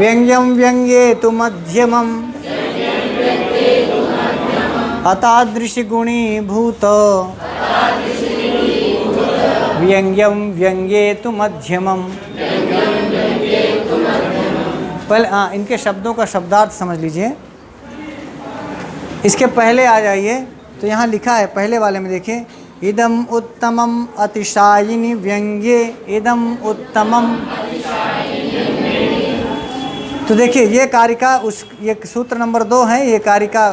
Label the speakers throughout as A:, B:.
A: व्यंग्यम व्यंग्येतु मध्यमम अतादृशी गुणीभूत व्यंग्यम व्यंग्येतु मध्यमम। पहले इनके शब्दों का शब्दार्थ समझ लीजिए। इसके पहले आ जाइए तो यहाँ लिखा है पहले वाले में देखिए, इदम उत्तमम अतिशायिनी व्यंग्ये इदम उत्तमम। तो देखिए ये कारिका ये सूत्र नंबर 2 है। ये कारिका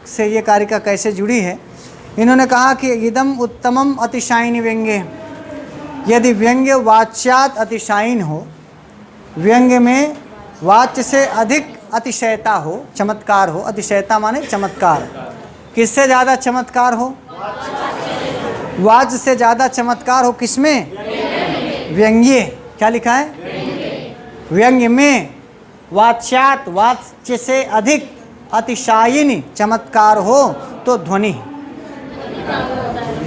A: से ये कारिका कैसे जुड़ी है। इन्होंने कहा कि इदम उत्तमम अतिशायिनी व्यंग्ये, यदि व्यंग्य वाच्यात अतिशायिन हो, व्यंग्य में वाच्य से अधिक अतिशयता हो, चमत्कार हो। अतिशयता माने चमत्कार। किससे ज़्यादा चमत्कार हो? वाच्य से ज़्यादा चमत्कार हो किसमें? व्यंग्य। क्या लिखा है? व्यंग्य में वाच्यात वाच्य से अधिक अतिशायिनी चमत्कार हो तो ध्वनि।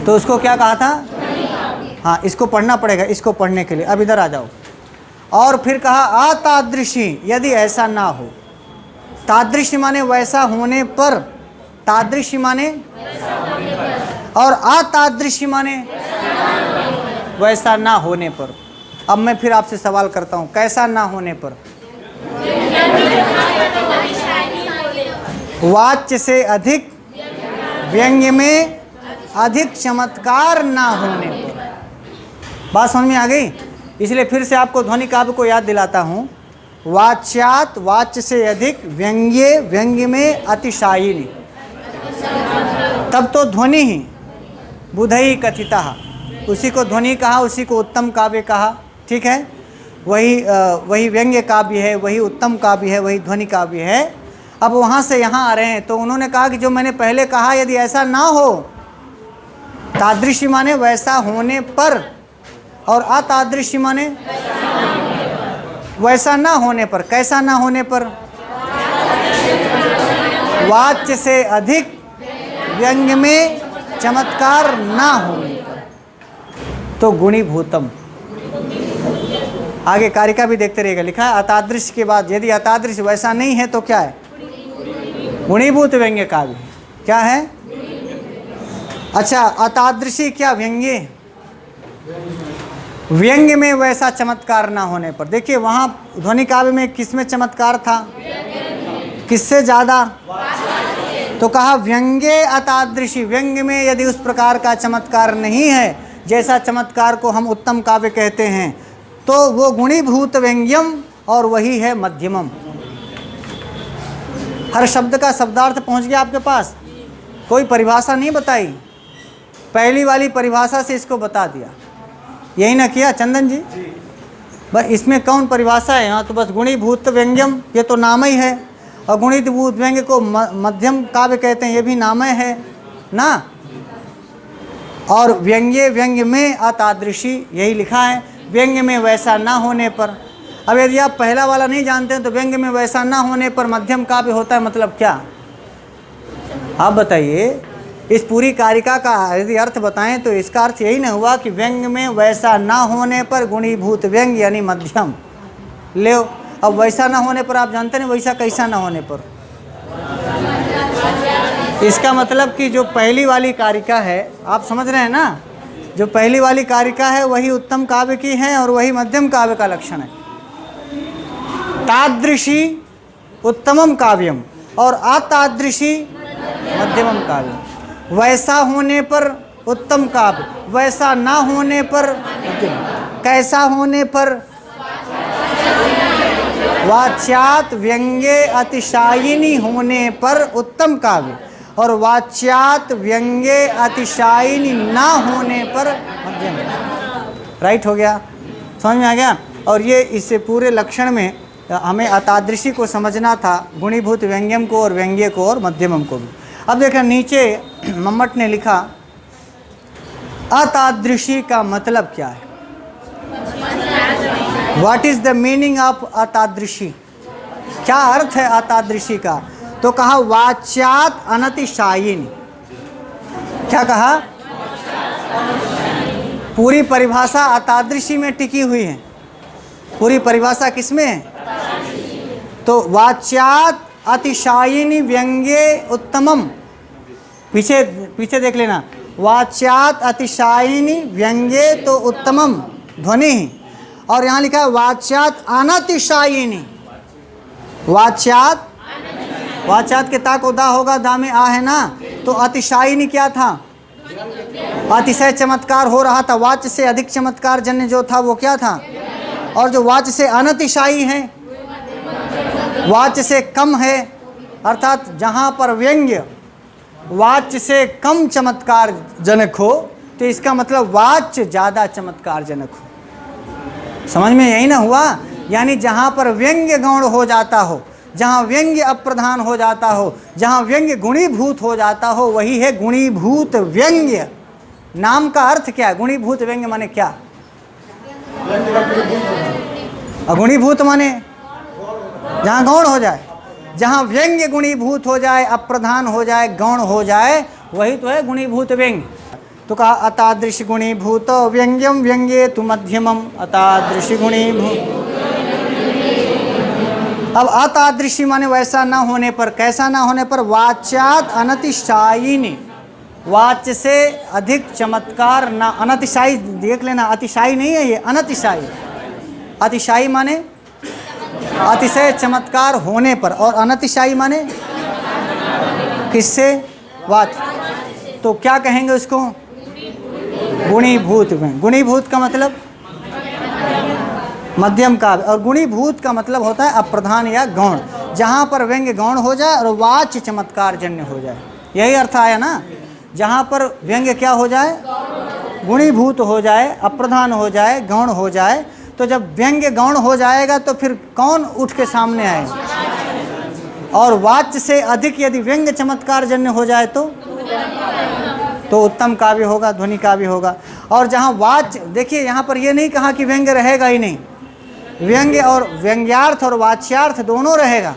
A: तो उसको क्या कहा था? हाँ, इसको पढ़ना पड़ेगा। इसको पढ़ने के लिए अब इधर आ जाओ। और फिर कहा अतादृशी, यदि ऐसा ना हो। तादृशी माने वैसा होने पर, तादृशी माने, और अतादृशी माने वैसा ना होने पर। अब मैं फिर आपसे सवाल करता हूँ, कैसा ना होने पर? वाच्य से अधिक, व्यंग्य में अधिक चमत्कार ना होने पर। बात समझ में आ गई? इसलिए फिर से आपको ध्वनि काव्य को याद दिलाता हूँ। वाच्यात वाच्य से अधिक, व्यंग्य व्यंग्य में अतिशायिनी, तब तो ध्वनि ही बुधई कथिता, उसी को ध्वनि कहा, उसी को उत्तम काव्य कहा। ठीक है, वही व्यंग्य काव्य है, वही उत्तम काव्य है, वही ध्वनि काव्य है। अब वहाँ से यहाँ आ रहे हैं तो उन्होंने कहा कि जो मैंने पहले कहा, यदि ऐसा ना हो, तादृशी माने वैसा होने पर, और अतादृशी माने वैसा ना होने पर। कैसा ना होने पर? वाच्य से अधिक, व्यंग्य में चमत्कार ना होने पर तो गुणीभूतम। आगे कारिका भी देखते रहिएगा। लिखा है अतादृश के बाद, यदि अतादृश वैसा नहीं है तो क्या है? गुणीभूत व्यंग्य काव्य। क्या है? अच्छा, अतादृशी क्या? व्यंग्य। व्यंग्य में वैसा चमत्कार ना होने पर। देखिए वहाँ ध्वनि काव्य में किस में चमत्कार था? किससे ज़्यादा? तो कहा व्यंग्य अतादृशी, व्यंग्य में यदि उस प्रकार का चमत्कार नहीं है जैसा चमत्कार को हम उत्तम काव्य कहते हैं, तो वो गुणीभूत व्यंग्यम, और वही है मध्यमम। हर शब्द का शब्दार्थ पहुंच गया आपके पास? कोई परिभाषा नहीं बताई, पहली वाली परिभाषा से इसको बता दिया। यही ना किया चंदन जी? बस इसमें कौन परिभाषा है? यहाँ तो बस गुणीभूत व्यंग्यम, ये तो नाम ही है। और गुणीभूत व्यंग्य को मध्यम काव्य कहते हैं, ये भी नाम है ना। और व्यंग्य व्यंग्य में अतादृशी, यही लिखा है। व्यंग्य में वैसा ना होने पर। अब यदि आप पहला वाला नहीं जानते हैं तो व्यंग्य में वैसा ना होने पर मध्यम काव्य होता है, मतलब क्या? आप बताइए। इस पूरी कारिका का यदि अर्थ बताएं तो इसका अर्थ यही ना हुआ कि व्यंग्य में वैसा ना होने पर गुणीभूत व्यंग्य यानी मध्यम। ले अब वैसा ना होने पर आप जानते नहीं, वैसा कैसा ना होने पर। इसका मतलब कि जो पहली वाली कारिका है, आप समझ रहे हैं ना, जो पहली वाली कारिका है वही उत्तम काव्य की है और वही मध्यम काव्य का लक्षण है। तादृशी उत्तमम काव्यम और अतादृशी मध्यमम काव्यम। वैसा होने पर उत्तम काव्य, वैसा ना होने पर मध्यम। कैसा होने पर? वाच्यात व्यंग्य अतिशायिनी होने पर उत्तम काव्य, और वाच्यात व्यंग्य अतिशायिनी ना होने पर मध्यम। राइट हो गया? समझ में आ गया? और ये इससे पूरे लक्षण में हमें अतादृशी को समझना था, गुणीभूत व्यंग्यम को और व्यंग्य को और मध्यमम को भी। अब देखा नीचे मम्मट ने लिखा अतादृशी का मतलब क्या है? What is the meaning of अतादृशी? क्या अर्थ है अतादृशी का? तो कहा वाच्यात अनतिशायिनी। क्या कहा? पूरी परिभाषा अतादृशी में टिकी हुई है। पूरी परिभाषा किसमें है? तो वाच्यात अतिशायिनी व्यंग्ये उत्तमम, पीछे पीछे देख लेना, वाच्यात अतिशायिनी व्यंग्ये तो उत्तमम ध्वनि, और यहाँ लिखा है वाच्यात अनतिशायिनी, वाच्यात, वाच्यात के ता को दा होगा, दा में आ है ना, तो अतिशायिनी क्या था, अतिशय चमत्कार हो रहा था, वाच्य से अधिक चमत्कार जन्य जो था वो क्या था, और जो वाच्य से अनतिशायी है, वाच्य से कम है, अर्थात जहाँ पर व्यंग्य वाच्य से कम चमत्कार जनक हो तो इसका मतलब वाच्य ज़्यादा चमत्कार जनक हो। समझ में यही ना हुआ, यानी जहाँ पर व्यंग्य गौण हो जाता हो, जहाँ व्यंग्य अप्रधान हो जाता हो, जहाँ व्यंग्य गुणीभूत हो जाता हो, वही है गुणीभूत व्यंग्य। नाम का अर्थ क्या है? गुणीभूत व्यंग्य माने क्या? अगुणीभूत माने जहाँ गौण हो जाए, जहाँ व्यंग्य गुणीभूत हो जाए, अप्रधान हो जाए, गौण हो जाए, वही तो है गुणीभूत व्यंग्य। तो कहा अतादृश गुणीभूत व्यंग्यम व्यंग्ये तु मध्यमम, अतादृश गुणीभूत। अब अतादृशी माने वैसा ना होने पर, कैसा ना होने पर? वाच्यात अनतिशायिनी, वाच्य से अधिक चमत्कार ना, अनतिशायी देख लेना, अतिशायी नहीं है ये, अनतिशायी। अतिशायी माने अतिशय चमत्कार होने पर, और अनतिशायी माने किससे? वाच्य। तो क्या कहेंगे उसको? गुणीभूत। गुणीभूत का मतलब मध्यम काव्य, और गुणीभूत का मतलब होता है अप्रधान या गौण, जहाँ पर व्यंग्य गौण हो जाए और वाच्य चमत्कार जन्य हो जाए, यही अर्थ आया ना। जहाँ पर व्यंग्य क्या हो जाए? गुणीभूत हो जाए, अप्रधान हो जाए, गौण हो जाए। तो जब व्यंग्य गौण हो जाएगा तो फिर कौन उठ के सामने आएगा? और वाच्य से अधिक यदि व्यंग्य चमत्कार जन्य हो जाए तो उत्तम काव्य होगा, ध्वनि काव्य होगा। और जहाँ वाच्य, देखिए यहाँ पर ये नहीं कहा कि व्यंग्य रहेगा ही नहीं, व्यंग्य और व्यंग्यार्थ और वाच्यार्थ दोनों रहेगा।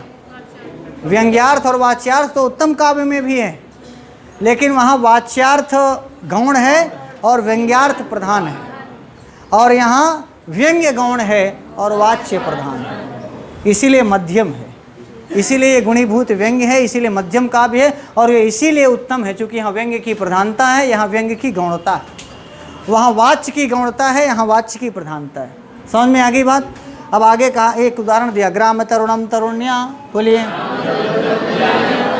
A: व्यंग्यार्थ और वाच्यार्थ तो उत्तम काव्य में भी है, लेकिन वहाँ वाच्यार्थ गौण है और व्यंग्यार्थ प्रधान है, और यहाँ व्यंग्य गौण है और वाच्य प्रधान है, इसीलिए मध्यम है। इसीलिए ये गुणीभूत व्यंग्य है, इसीलिए मध्यम काव्य है, और ये इसीलिए उत्तम है क्योंकि यहाँ व्यंग्य की प्रधानता है, यहाँ व्यंग्य की गौणता है। वहाँ वाच्य की गौणता है, यहाँ वाच्य की प्रधानता है। समझ में आ गई बात? अब आगे कहा, एक उदाहरण दिया, ग्राम तरुणम तरुण्या, बोलिए,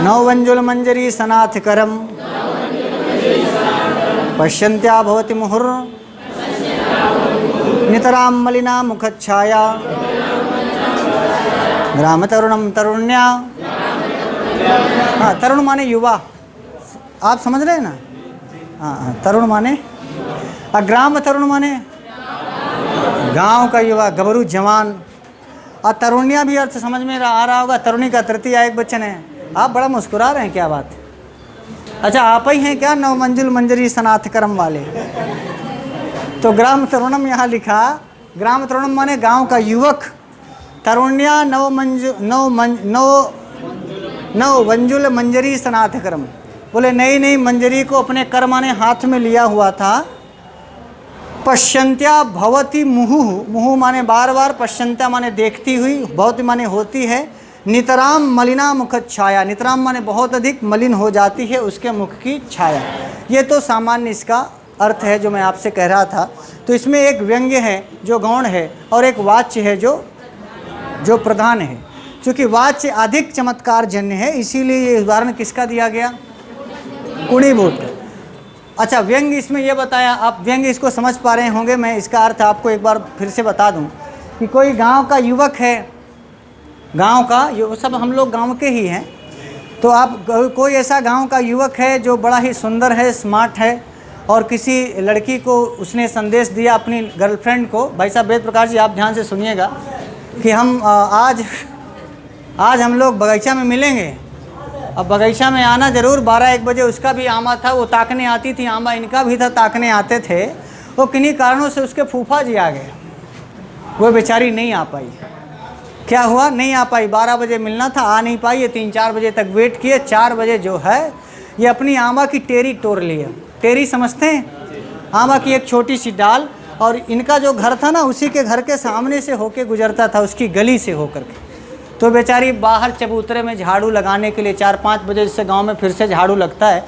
A: नववंजुल मंजरी सनाथ करम पश्यन्त्या भवति मुहुर नितराम मलिना मुखच्छाया, ग्राम तरुणम तरुण्या। हाँ, तरुण माने युवा, आप समझ रहे हैं ना? हाँ, तरुण माने, और ग्राम तरुण माने गांव का युवा, गबरू जवान। और तरुण्या भी अर्थ समझ में आ रहा होगा, तरुणी का तृतीय एक वचन है। आप बड़ा मुस्कुरा रहे हैं, क्या बात? अच्छा, आप ही हैं क्या नवमंजुल मंजरी सनाथ करम वाले? तो ग्राम तरुणम यहाँ लिखा, ग्राम तरुणम माने गांव का युवक, तरुण्या नववंजुल मंजरी सनाथ करम, बोले नई नई मंजरी को अपने कर माने हाथ में लिया हुआ था। पश्यन्त्या भवति मुहुः, मुहुः माने बार बार, पश्यन्त्या माने देखती हुई, भवति माने होती है, नितराम मलिना मुख छाया, नितराम माने बहुत अधिक मलिन हो जाती है उसके मुख की छाया। ये तो सामान्य इसका अर्थ है जो मैं आपसे कह रहा था। तो इसमें एक व्यंग्य है जो गौण है और एक वाच्य है जो प्रधान है। क्योंकि वाच्य अधिक चमत्कार जन्य है, इसीलिए ये उदाहरण किसका दिया गया? गुणीभूत। अच्छा, व्यंग्य इसमें यह बताया, आप व्यंग्य इसको समझ पा रहे होंगे। मैं इसका अर्थ आपको एक बार फिर से बता दूं कि कोई गांव का युवक है, गांव का, ये सब हम लोग गांव के ही हैं, तो आप कोई ऐसा गांव का युवक है जो बड़ा ही सुंदर है, स्मार्ट है, और किसी लड़की को उसने संदेश दिया अपनी गर्लफ्रेंड को। भाई साहब वेद प्रकाश जी, आप ध्यान से सुनिएगा कि हम आज हम लोग बगीचा में मिलेंगे। अब बगीचा में आना ज़रूर, 12-1 बजे उसका भी आमा था, वो ताकने आती थी, आमा इनका भी था, ताकने आते थे। वो किन्हीं कारणों से उसके फूफा जी आ गए, वो बेचारी नहीं आ पाई। क्या हुआ? नहीं आ पाई। 12 बजे मिलना था, आ नहीं पाई। ये 3-4 बजे तक वेट किए। 4 बजे जो है ये अपनी आमा की टेरी तोड़ लिए। टेरी समझते हैं? आमा की एक छोटी सी डाल, और इनका जो घर था ना, उसी के घर के सामने से होके गुजरता था, उसकी गली से होकर के। तो बेचारी बाहर चबूतरे में झाड़ू लगाने के लिए 4-5 बजे जैसे गांव में फिर से झाड़ू लगता है,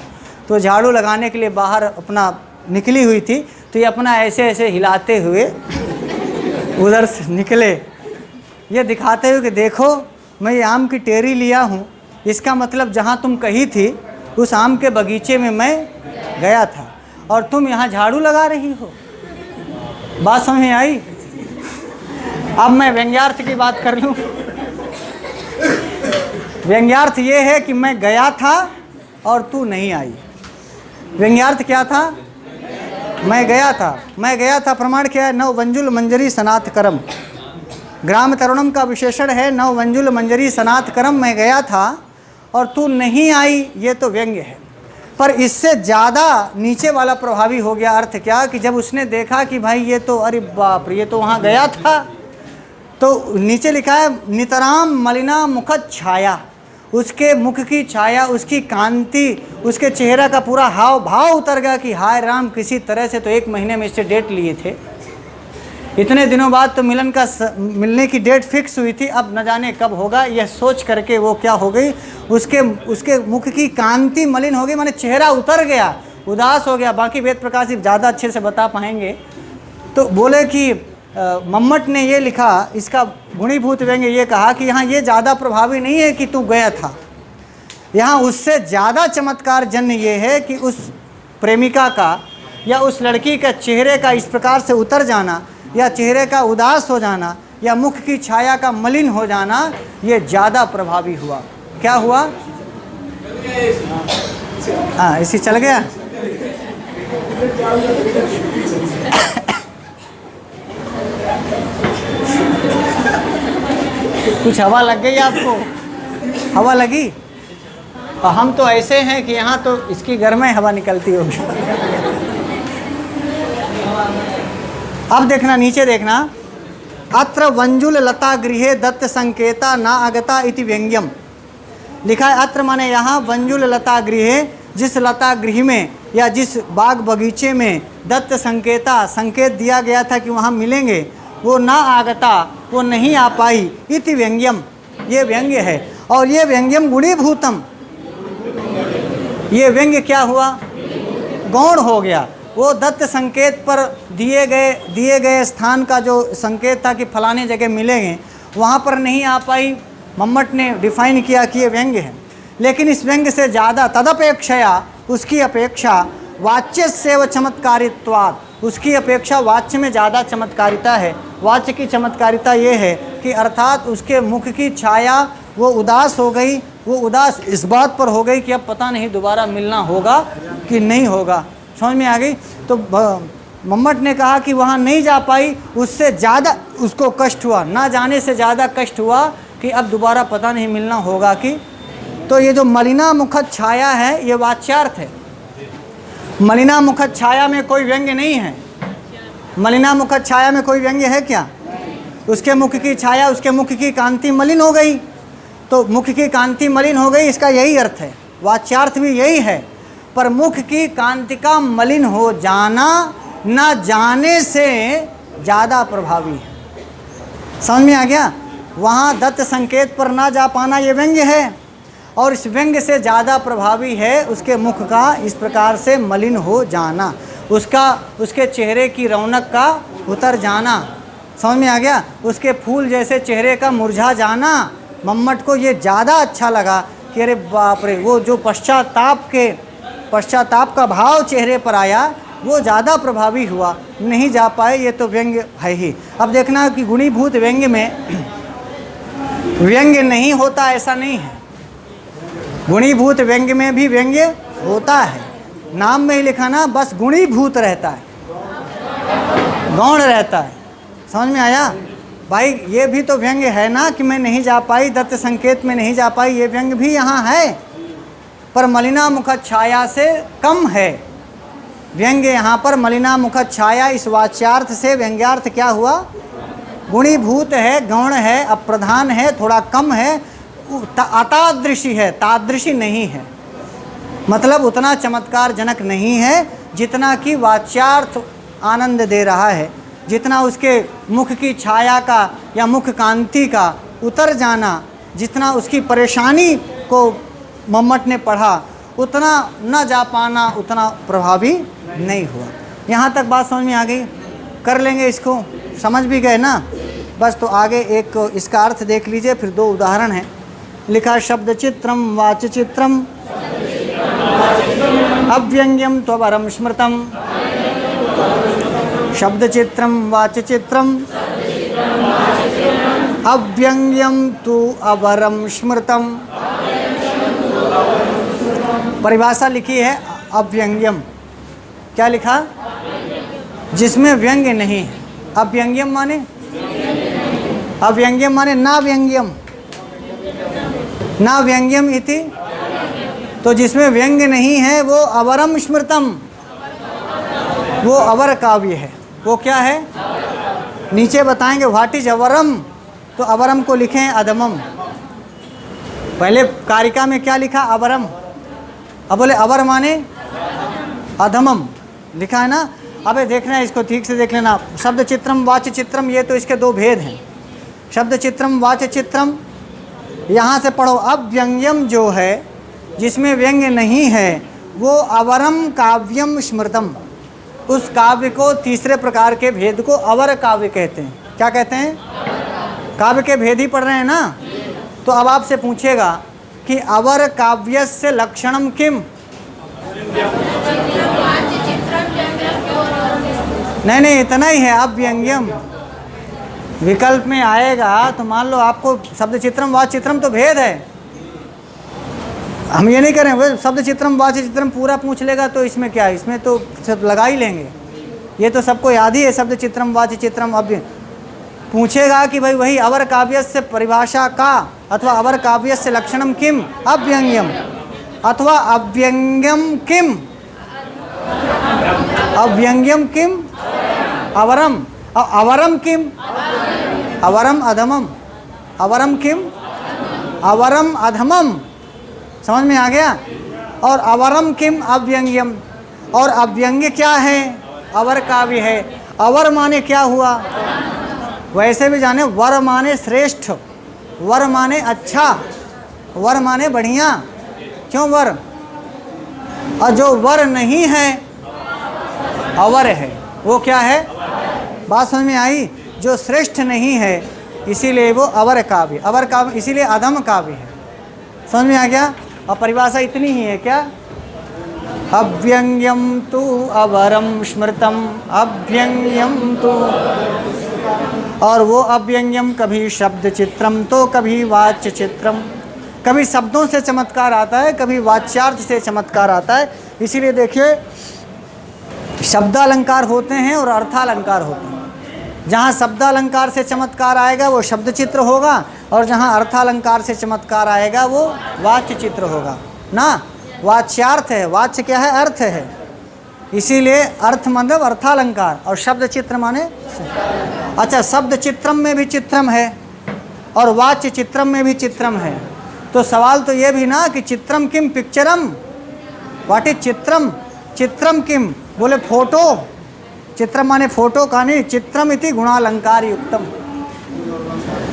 A: तो झाड़ू लगाने के लिए बाहर अपना निकली हुई थी। तो ये अपना ऐसे ऐसे हिलाते हुए उधर से निकले, ये दिखाते हुए कि देखो मैं ये आम की टेरी लिया हूँ, इसका मतलब जहाँ तुम कही थी उस आम के बगीचे में मैं गया था और तुम यहाँ झाड़ू लगा रही हो। बात समझ में आई? अब मैं व्यंग्यार्थ की बात कर लूँ। व्यंग्यार्थ ये है कि मैं गया था और तू नहीं आई। व्यंग्यार्थ क्या था? मैं गया था। प्रमाण क्या है? नव वंजुल मंजरी सनाथ करम। ग्राम तरुणम का विशेषण है नव वंजुल मंजरी सनाथ करम, मैं गया था और तू नहीं आई। ये तो व्यंग्य है, पर इससे ज़्यादा नीचे वाला प्रभावी हो गया। अर्थ क्या कि जब उसने देखा कि भाई ये तो, अरे बाप रे, ये तो वहाँ गया था, तो नीचे लिखा है नितराम मलिना मुख छाया। उसके मुख की छाया, उसकी कांति, उसके चेहरा का पूरा हाव भाव उतर गया कि हाय राम, किसी तरह से तो 1 महीने में इससे डेट लिए थे, इतने दिनों बाद तो मिलने की डेट फिक्स हुई थी, अब न जाने कब होगा। यह सोच करके वो क्या हो गई, उसके मुख की कांति मलिन हो गई, माने चेहरा उतर गया, उदास हो गया। बाकी वेद प्रकाश जी ज़्यादा अच्छे से बता पाएंगे। तो बोले कि मम्मट ने ये लिखा, इसका गुणीभूत व्यंग्य ये कहा कि यहाँ ये ज़्यादा प्रभावी नहीं है कि तू गया था, यहाँ उससे ज़्यादा चमत्कार जन्य ये है कि उस प्रेमिका का या उस लड़की का चेहरे का इस प्रकार से उतर जाना, या चेहरे का उदास हो जाना, या मुख की छाया का मलिन हो जाना, ये ज़्यादा प्रभावी हुआ। क्या हुआ? हाँ, इसी चल गया। कुछ हवा लग गई आपको? हवा लगी? और हम तो ऐसे हैं कि यहाँ तो इसकी घर में हवा निकलती होगी। अब देखना, नीचे देखना, अत्र वंजुल लता गृहे दत्त संकेता ना आगता इति व्यंग्यम। लिखा है अत्र माने यहाँ, वंजुल लता गृहे, जिस लता गृह में या जिस बाग बगीचे में दत्त संकेता, संकेत दिया गया था कि वहाँ मिलेंगे, वो ना आगता, वो नहीं आ पाई, इति व्यंग्यम, ये व्यंग्य है। और ये व्यंग्यम गुणीभूतम, ये व्यंग्य क्या हुआ? गौण हो गया। वो दत्त संकेत पर दिए गए स्थान का जो संकेत था कि फलाने जगह मिलेंगे, वहाँ पर नहीं आ पाई। मम्मट ने डिफाइन किया कि ये व्यंग्य है। लेकिन इस व्यंग्य से ज़्यादा, तदपेक्षया, उसकी अपेक्षा, वाच्य से व चमत्कारित्वात्, उसकी अपेक्षा वाच्य में ज़्यादा चमत्कारिता है। वाच्य की चमत्कारिता ये है कि अर्थात उसके मुख की छाया वो उदास हो गई। वो उदास इस बात पर हो गई कि अब पता नहीं दोबारा मिलना होगा कि नहीं होगा। समझ में आ गई? तो मम्मट ने कहा कि वहाँ नहीं जा पाई, उससे ज़्यादा उसको कष्ट हुआ, ना जाने से ज़्यादा कष्ट हुआ कि अब दोबारा पता नहीं मिलना होगा कि। तो ये जो मलिना मुखद छाया है, ये वाच्यार्थ है। मलिना मुखद छाया में कोई व्यंग्य नहीं है। मलिना मुखद छाया में कोई व्यंग्य है क्या? उसके मुख की छाया, उसके मुख की कांति मलिन हो गई, तो मुख की कांति मलिन हो गई, इसका यही अर्थ है। वाच्यार्थ भी यही है। पर मुख की कांति का मलिन हो जाना न जाने से ज़्यादा प्रभावी है। समझ में आ गया? वहाँ दत्त संकेत पर ना जा पाना ये व्यंग्य है, और इस व्यंग्य से ज़्यादा प्रभावी है उसके मुख का इस प्रकार से मलिन हो जाना, उसके चेहरे की रौनक का उतर जाना। समझ में आ गया? उसके फूल जैसे चेहरे का मुरझा जाना। मम्मट को ये ज़्यादा अच्छा लगा कि अरे बाप रे, वो जो पश्चाताप का भाव चेहरे पर आया, वो ज़्यादा प्रभावी हुआ। नहीं जा पाए, ये तो व्यंग्य है ही। अब देखना कि गुणीभूत व्यंग्य में व्यंग्य नहीं होता ऐसा नहीं है। गुणीभूत व्यंग्य में भी व्यंग्य होता है। नाम में ही लिखा ना, बस गुणीभूत रहता है, गौण रहता है। समझ में आया भाई? ये भी तो व्यंग्य है ना कि मैं नहीं जा पाई, दत्त संकेत में नहीं जा पाई, ये व्यंग्य भी यहाँ है, पर मलिना मुखद छाया से कम है। व्यंग्य यहाँ पर मलिना मुखद छाया, इस वाच्यार्थ से व्यंग्यार्थ क्या हुआ? गुणीभूत है, गौण है, अप्रधान है, थोड़ा कम है, अतादृशी है, तादृशी नहीं है। मतलब उतना चमत्कार जनक नहीं है जितना कि वाच्यार्थ आनंद दे रहा है, जितना उसके मुख की छाया का या मुख कांति का उतर जाना जितना उसकी परेशानी को मम्मट ने पढ़ा उतना न जा पाना उतना प्रभावी नहीं हुआ। यहाँ तक बात समझ में आ गई? कर लेंगे इसको, समझ भी गए ना? बस तो आगे एक इसका अर्थ देख लीजिए, फिर दो उदाहरण हैं। लिखा शब्द चित्रम वाच चित्रम अव्यंग्यम त्वरम स्मृतम। शब्द चित्रम वाच चित्रम अव्यंग्यम तु अवरम स्मृतम। परिभाषा लिखी है अव्यंग्यम। क्या लिखा? जिसमें व्यंग्य नहीं है। अव्यंग्यम माने? अव्यंग्यम माने ना व्यंग्यम, ना व्यंग्यम इति। तो जिसमें व्यंग्य नहीं है वो अवरम स्मृतम, वो अवर काव्य है। वो क्या है? नीचे बताएंगे व्हाट इज अवरम। तो अवरम को लिखें अधमम। पहले कारिका में क्या लिखा? अवरम। अब बोले अवर माने अधमम, लिखा है ना? अबे देखना है इसको, ठीक से देख लेना। शब्द चित्रम वाच्य चित्रम, ये तो इसके दो भेद हैं। शब्द चित्रम वाच्य चित्रम, यहाँ से पढ़ो। अव्यंग्यम जो है जिसमें व्यंग्य नहीं है वो अवरम काव्यम स्मृतम। उस काव्य को, तीसरे प्रकार के भेद को अवर काव्य कहते हैं। क्या कहते हैं? काव्य के भेद ही पढ़ रहे हैं ना? तो अब आपसे पूछेगा कि अवर काव्यस्य लक्षणम किम? नहीं, इतना ही है। अव्यंग्यम विकल्प में आएगा तो मान लो आपको शब्द चित्रम वाच्य चित्रम तो भेद है। हम ये नहीं करें वो शब्द चित्रम वाच्य चित्रम पूरा पूछ लेगा तो इसमें क्या है? इसमें तो सब लगा ही लेंगे। ये तो सबको याद ही है शब्द चित्रम वाच्य चित्रम। अब पूछेगा कि भाई वही अवर काव्यस्य परिभाषा का, अथवा अवर काव्यस्य लक्षणम किम? अव्यंग्यम, अथवा अव्यंग्यम किम? अव्यंग्यम किम? अवरम। अवरम किम? अवरम अधमम। अवरम किम? अवरम अधमम। समझ में आ गया? और अवरम किम? अव्यंग्यम। और अव्यंग्य क्या है? अवर काव्य है। अवर माने क्या हुआ? वैसे भी जाने वर माने श्रेष्ठ, वर माने अच्छा, वर माने बढ़िया। क्यों वर? और जो वर नहीं है अवर है, वो क्या है? बात समझ में आई? जो श्रेष्ठ नहीं है इसीलिए वो अवर काव्य, अवर काव्य इसीलिए अधम काव्य है। समझ में आ गया? और परिभाषा इतनी ही है क्या? अव्यंग्यम तु अवरम स्मृतम, अव्यंग्यम तु। और वो अव्यंग्यम कभी शब्द चित्रम तो कभी वाच्य चित्रम। कभी शब्दों से चमत्कार आता है, कभी वाच्यार्थ से चमत्कार आता है। इसीलिए देखिए शब्दालंकार होते हैं और अर्थालंकार होते हैं। जहाँ शब्दालंकार से चमत्कार आएगा वो शब्द चित्र होगा, और जहाँ अर्थालंकार से चमत्कार आएगा वो वाच्य चित्र होगा ना। वाच्यार्थ है, वाच्य क्या है? अर्थ है। इसीलिए अर्थ मतलब अर्थालंकार, और शब्द चित्र माने। अच्छा, शब्द चित्रम में भी चित्रम है और वाच्य चित्रम में भी चित्रम है। तो सवाल तो ये भी ना कि चित्रम किम पिक्चरम? What is चित्रम? चित्रम किम? बोले फोटो। चित्रम माने फोटो का नहीं, चित्रम इति गुणालंकार युक्तम।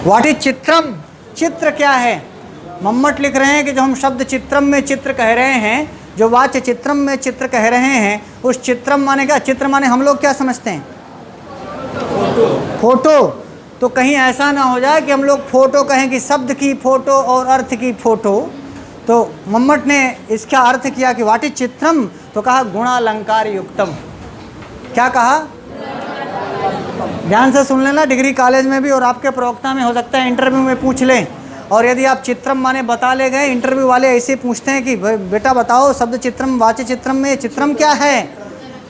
A: What is चित्रम? चित्र क्या है? मम्मट लिख रहे हैं कि जो हम शब्द चित्रम में चित्र कह रहे हैं, जो वाच्य चित्रम में चित्र कह रहे हैं, उस चित्रम माने क्या? चित्र माने हम लोग क्या समझते हैं? फोटो। तो कहीं ऐसा ना हो जाए कि हम लोग फोटो कहें कि शब्द की फोटो और अर्थ की फोटो। तो मम्मट ने इसका अर्थ किया कि व्हाट इज चित्रम? तो कहा गुणालंकार युक्तम। क्या कहा? ध्यान से सुन लेना, डिग्री कॉलेज में भी और आपके प्रवक्ता में हो सकता है इंटरव्यू में पूछ लें। और यदि आप चित्रम माने बता ले गए, इंटरव्यू वाले ऐसे पूछते हैं कि बेटा बताओ शब्द चित्रम वाच्य चित्रम में चित्रम क्या है,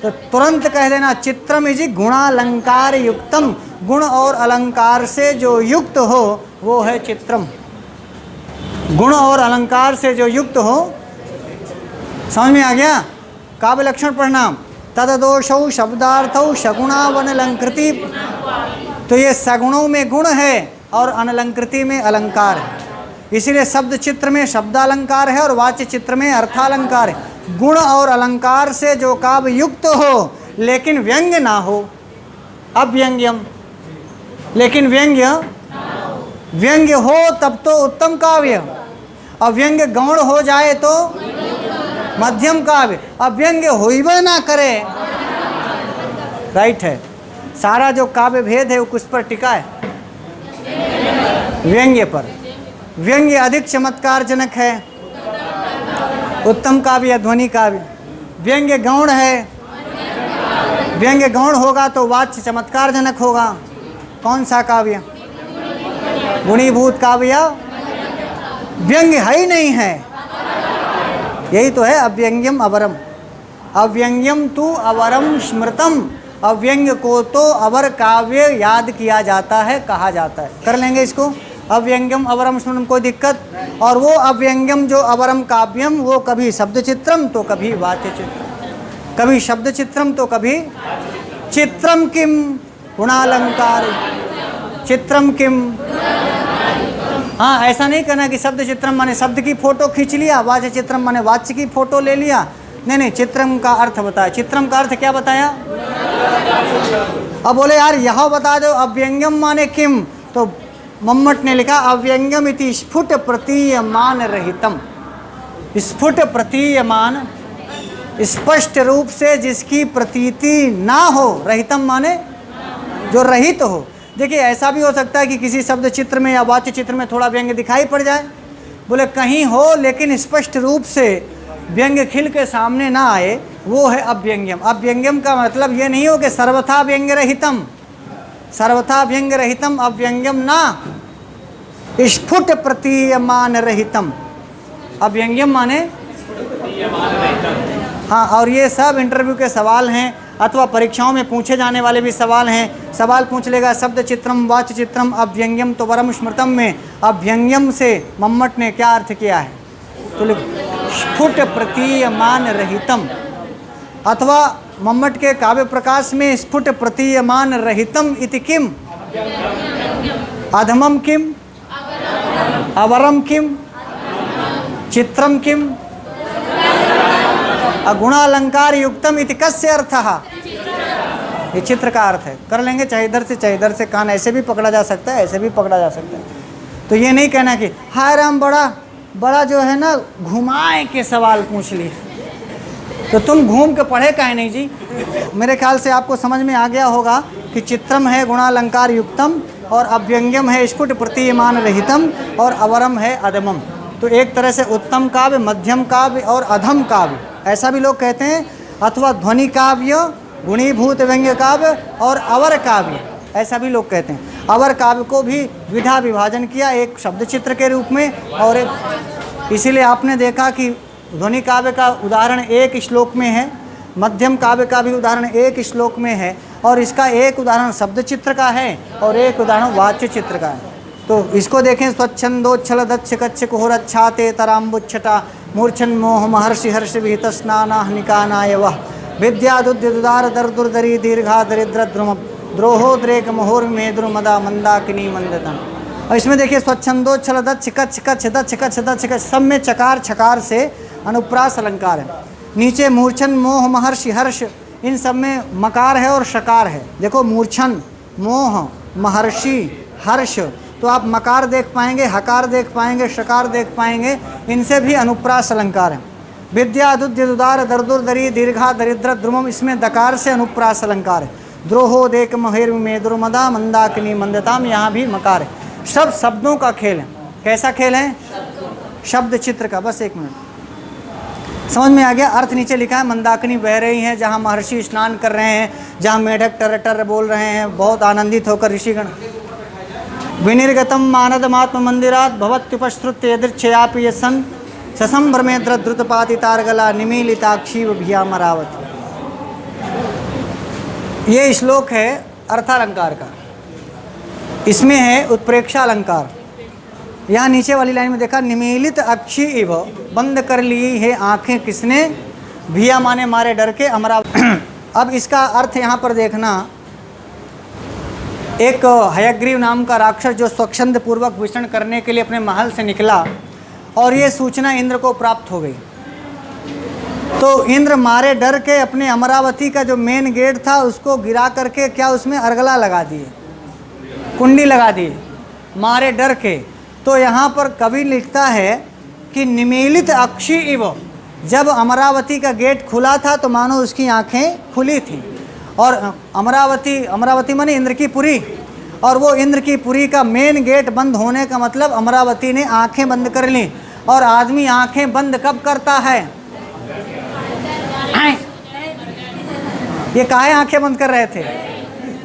A: तो तुरंत कह देना चित्रम इज गुणालंकार युक्तम। गुण और अलंकार से जो युक्त हो वो है चित्रम। गुण और अलंकार से जो युक्त हो। समझ में आ गया? काव्य लक्षण पढ़ना। तददोषौ शब्दार्थौ सगुणावनलंकृति। तो ये सगुणों में गुण है और अनलंकृति में अलंकार है। इसीलिए शब्द चित्र में शब्दालंकार है और वाच्य चित्र में अर्थालंकार है। गुण और अलंकार से जो काव्य युक्त हो लेकिन व्यंग्य ना हो, अव्यंग्यम। लेकिन व्यंग्य व्यंग्य हो तब तो उत्तम काव्य, अव्यंग्य गौण हो जाए तो मध्यम काव्य, अव्यंग्य होइबे ना करे। राइट है। सारा जो काव्य भेद है वो किस पर टिका है? व्यंग्य पर। व्यंग्य अधिक चमत्कारजनक है, उत्तम काव्य या ध्वनि काव्य। व्यंग्य गौण है, व्यंग्य गौण होगा तो वाच्य चमत्कारजनक होगा। कौन सा काव्य? गुणीभूत काव्य या व्यंग्य है ही नहीं है, यही तो है अव्यंग्यम अवरम। अव्यंग्यम तु अवरम स्मृतम, अव्यंग्य को तो अवर काव्य याद किया जाता है, कहा जाता है। कर लेंगे इसको, अव्यंग्यम अवरम स्मृतम, कोई दिक्कत? और वो अव्यंग्यम जो अवरम काव्यम, वो कभी शब्द चित्रम तो कभी वाच्य चित्रम, कभी शब्द चित्रम तो कभी चित्रम किम गुणालंकार, चित्रम किम। हाँ, ऐसा नहीं करना कि शब्द चित्रम माने शब्द की फोटो खींच लिया, वाच्य चित्रम माने वाच्य की फोटो ले लिया। नहीं नहीं, चित्रम का अर्थ बताया। चित्रम का अर्थ क्या बताया? अब बोले यार यह बता दो अव्यंग्यम माने किम, तो मम्मट ने लिखा अव्यंग्यम इति स्फुट प्रतीयमान रहितम। स्फुट प्रतीयमान, स्पष्ट रूप से जिसकी प्रतीति ना हो, रहितम माने जो रहित हो। देखिए ऐसा भी हो सकता है कि किसी शब्द चित्र में या वाच्य चित्र में थोड़ा व्यंग्य दिखाई पड़ जाए, बोले कहीं हो लेकिन स्पष्ट रूप से व्यंग्य खिल के सामने ना आए, वो है अव्यंग्यम। अव्यंग्यम का मतलब ये नहीं हो कि सर्वथा व्यंग्य रहितम, सर्वथा व्यंग्य रहितम अव्यंग्यम ना, स्फुट प्रतीयमान रहितम अव्यंग्यम माने। हाँ, और ये सब इंटरव्यू के सवाल हैं अथवा परीक्षाओं में पूछे जाने वाले भी सवाल हैं। सवाल पूछ लेगा शब्द चित्रम वाच्य चित्रम अव्यंग्यम तो वरम स्मृतम में अव्यंग्यम से मम्मट ने क्या अर्थ किया है? तो स्फुट प्रतीयमान रहितम, अथवा मम्मट के काव्य प्रकाश में स्फुट प्रतीयमान रहितम इति किम, अधमम किम, अवरम किम, चित्रम किम, अगुणालंकार युक्तम इति कस्य अर्थः। ये चित्र का अर्थ है। कर लेंगे, चाहे इधर से कान ऐसे भी पकड़ा जा सकता है, ऐसे भी पकड़ा जा सकता है। तो ये नहीं कहना कि हाय राम बड़ा जो है ना घुमाए के सवाल पूछ लिए, तो तुम घूम के पढ़े काहे नहीं जी। मेरे ख्याल से आपको समझ में आ गया होगा कि चित्रम है गुणालंकार युक्तम, और अव्यंग्यम है स्फुट प्रतीयमान रहितम, और अवरम है अधमम। तो एक तरह से उत्तम काव्य, मध्यम काव्य और अधम काव्य, ऐसा भी लोग कहते हैं। अथवा ध्वनि काव्य, गुणीभूत व्यंग्य काव्य और अवर काव्य, ऐसा भी लोग कहते हैं। अवर काव्य को भी द्विधा विभाजन किया, एक शब्द चित्र के रूप में और एक, इसीलिए आपने देखा कि ध्वनि काव्य का उदाहरण एक श्लोक में है, मध्यम काव्य का भी उदाहरण एक श्लोक में है, और इसका एक उदाहरण शब्द चित्र का है और एक उदाहरण वाच्य चित्र का है। तो इसको देखें, स्वच्छंदोच्छल दक्ष कच्छ कुहरच्छाते तराम्बुच्छटा मूर्छन मोह महर्षि हर्ष विहित स्नाना निकानाय वह विद्यादुद्युदार दर्दुर्दरी दीर्घा दरिद्र द्रुम द्रोहो द्रेक महोर मेद्रु मदा मंदाकिनी मंदतम। और इसमें देखिए स्वच्छंदोच्छल दक्ष कच्छ कच्छ दक्ष कच्छ दक्ष कच्छ, सब में चकार छकार से अनुप्रास अलंकार है। नीचे मूर्छन मोह महर्षि हर्ष, इन सब में मकार है और शकार है। देखो मूर्छन, मोह, महर्षि, हर्ष, तो आप मकार देख पाएंगे, हकार देख पाएंगे, शकार देख पाएंगे, इनसे भी अनुप्रास अलंकार है। विद्या दुद्युदार दर्दुर्दरी दीर्घा दरिद्र द्रुमम, इसमें दकार से अनुप्रास अलंकार है। द्रोहो देक महेर में द्रुमदा मंदाकिनी मंदताम, यहाँ भी मकार है। सब शब्दों का खेल है। कैसा खेल है? शब्द चित्र का। बस एक मिनट, समझ में आ गया? अर्थ नीचे लिखा है, मंदाकिनी बह रही हैं जहाँ महर्षि स्नान कर रहे हैं, जहाँ मेढक टर टर बोल रहे हैं, बहुत आनंदित होकर ऋषिगण। विनिर्गतम मानदमात्म मंदिरात भवत्युपश्रुत्य यदृच्छयापि यसन ससंभ्रमेद्र द्रुतपातितार्गला निमीलिताक्षी भियामरावत। ये श्लोक है अर्थालंकार का, इसमें है उत्प्रेक्षा अलंकार। यहाँ नीचे वाली लाइन में देखा, निमीलित अक्षी इव, बंद कर ली है आंखें किसने, भिया माने मारे डर के अमरावत। अब इसका अर्थ यहाँ पर देखना, एक हयग्रीव नाम का राक्षस जो स्वच्छंद पूर्वक विचरण करने के लिए अपने महल से निकला और ये सूचना इंद्र को प्राप्त हो गई, तो इंद्र मारे डर के अपने अमरावती का जो मेन गेट था उसको गिरा करके क्या उसमें अर्गला लगा दिए, कुंडी लगा दिए, मारे डर के। तो यहाँ पर कवि लिखता है कि निमीलित अक्षी इव, जब अमरावती का गेट खुला था तो मानो उसकी आंखें खुली थी। और अमरावती माने इंद्र की पुरी, और वो इंद्र की पुरी का मेन गेट बंद होने का मतलब अमरावती ने आंखें बंद कर ली। और आदमी आंखें बंद कब करता है? ये काहे आंखें बंद कर रहे थे?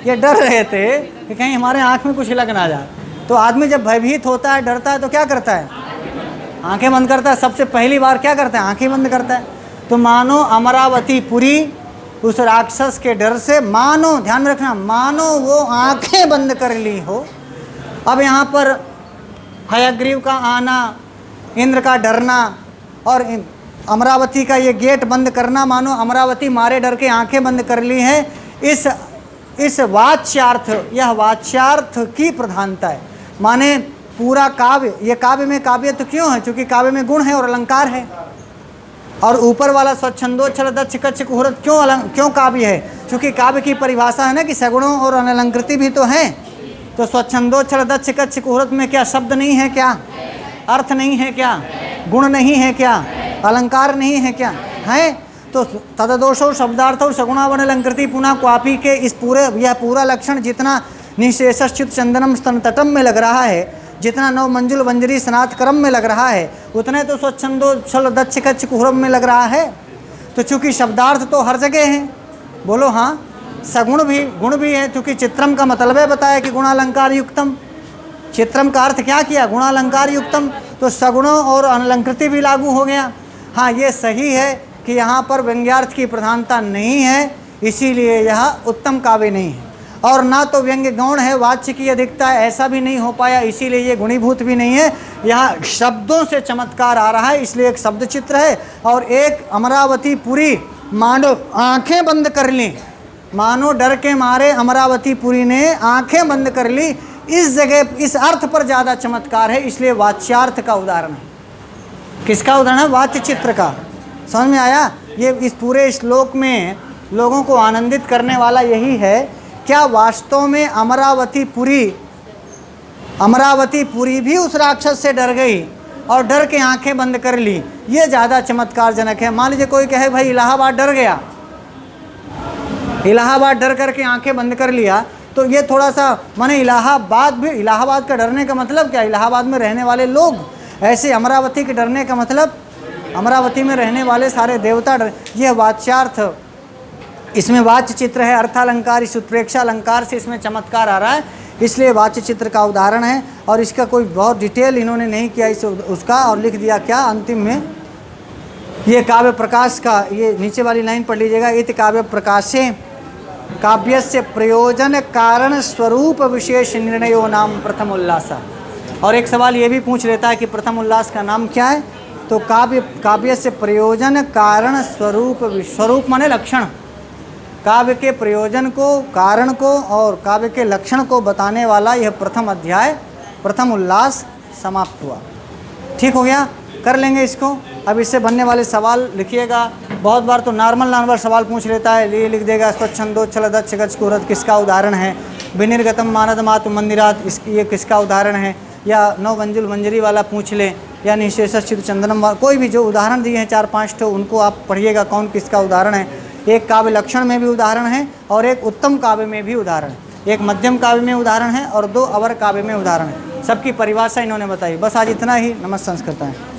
A: ये डर रहे थे कि कहीं हमारे आंख में कुछ लग ना जाए। तो आदमी जब भयभीत होता है, डरता है, तो क्या करता है? आंखें बंद करता है। सबसे पहली बार क्या करता है? आंखें बंद करता है। तो मानो अमरावती पुरी उस राक्षस के डर से, मानो, ध्यान में रखना, मानो वो आंखें बंद कर ली हो। अब यहाँ पर हयग्रीव का आना, इंद्र का डरना और अमरावती का ये गेट बंद करना, मानो अमरावती मारे डर के आंखें बंद कर ली हैं। इस वाच्यार्थ, यह वाच्यार्थ की प्रधानता है। माने पूरा काव्य, ये काव्य में काव्य तो क्यों है? क्योंकि काव्य में गुण है और अलंकार है। और ऊपर वाला स्वच्छंदोच्छल दक्ष कच्छ कुहूर्त क्यों काव्य है? क्योंकि काव्य की परिभाषा है ना कि सगुणों और अनलंकृति भी तो है। तो स्वच्छंदोच्छल दक्ष कच्छ कुहूर्त में क्या शब्द नहीं है क्या? अर्थ नहीं है क्या? गुण नहीं है क्या? अलंकार नहीं है क्या? है। तो तददोषो शब्दार्थो सगुणावन अलंकृति पुनः क्वापी के इस पूरे, यह पूरा लक्षण जितना निशेषश्चित चंदनम स्तन तटम में लग रहा है, जितना नव मंजुल वंजरी स्नात क्रम में लग रहा है, उतने तो स्वच्छंदोच्छल दक्ष कच्छ कुहूर्त में लग रहा है। तो चूँकि शब्दार्थ तो हर जगह है, बोलो हाँ, सगुण भी, गुण भी है। क्योंकि चित्रम का मतलब है बताया कि गुणालंकार युक्तम। चित्रम का अर्थ क्या किया? गुणालंकार युक्तम। तो सगुणों और अलंकृति भी लागू हो गया। हाँ, ये सही है कि यहाँ पर व्यंग्यार्थ की प्रधानता नहीं है, इसीलिए यह उत्तम काव्य नहीं है। और ना तो व्यंग्य गौण है, वाच्य की अधिकता है, ऐसा भी नहीं हो पाया, इसीलिए ये गुणीभूत भी नहीं है। यहाँ शब्दों से चमत्कार आ रहा है, इसलिए एक शब्द चित्र है। और एक अमरावती पुरी, मानो आंखें बंद कर ली, मानो डर के मारे अमरावती पुरी ने आंखें बंद कर ली। इस जगह इस अर्थ पर ज़्यादा चमत्कार है, इसलिए वाच्यार्थ का उदाहरण है। किसका उदाहरण है? वाच्य चित्र का। समझ में आया? ये इस पूरे श्लोक में लोगों को आनंदित करने वाला यही है, क्या वास्तव में अमरावती पुरी भी उस राक्षस से डर गई और डर के आंखें बंद कर ली? ये ज़्यादा चमत्कारजनक है। मान लीजिए कोई कहे भाई इलाहाबाद डर गया, इलाहाबाद डर करके आंखें बंद कर लिया, तो ये थोड़ा सा, माने इलाहाबाद का डरने का मतलब क्या? इलाहाबाद में रहने वाले लोग। ऐसे अमरावती के डरने का मतलब अमरावती में रहने वाले सारे देवता डर। यह वाच्यार्थ, इसमें वाच्य चित्र है, अर्थालंकार, इस उत्प्रेक्षा अलंकार से इसमें चमत्कार आ रहा है, इसलिए वाच्य चित्र का उदाहरण है। और इसका कोई बहुत डिटेल इन्होंने नहीं किया उसका, और लिख दिया क्या अंतिम में, ये काव्य प्रकाश का, ये नीचे वाली लाइन पढ़ लीजिएगा, इत काव्य प्रकाशे काव्यस्य प्रयोजन कारण स्वरूप विशेष निर्णयो नाम प्रथम उल्लास। और एक सवाल ये भी पूछ लेता है कि प्रथम उल्लास का नाम क्या है? तो काव्य से प्रयोजन कारण स्वरूप माने लक्षण, काव्य के प्रयोजन को, कारण को और काव्य के लक्षण को बताने वाला यह प्रथम अध्याय, प्रथम उल्लास समाप्त हुआ। ठीक हो गया? कर लेंगे इसको। अब इससे बनने वाले सवाल लिखिएगा। बहुत बार तो नॉर्मल सवाल पूछ लेता है, ये लिख देगा स्वच्छंदोच्छल दक्ष कच्छ कुहूर्त किसका उदाहरण है, विनिर्गतम मानद मातु मंदिरात ये किसका उदाहरण है, या नव मंजुल मंजरी वाला पूछ ले, या निशेषश्चित चंदनम, कोई भी जो उदाहरण दिए हैं 4-5 ठो, उनको आप पढ़िएगा कौन किसका उदाहरण है। एक काव्य लक्षण में भी उदाहरण है और एक उत्तम काव्य में भी उदाहरण है, एक मध्यम काव्य में उदाहरण है और 2 अवर काव्य में उदाहरण है। सबकी परिभाषा इन्होंने बताई। बस आज इतना ही। नमस्कार संस्कृत है।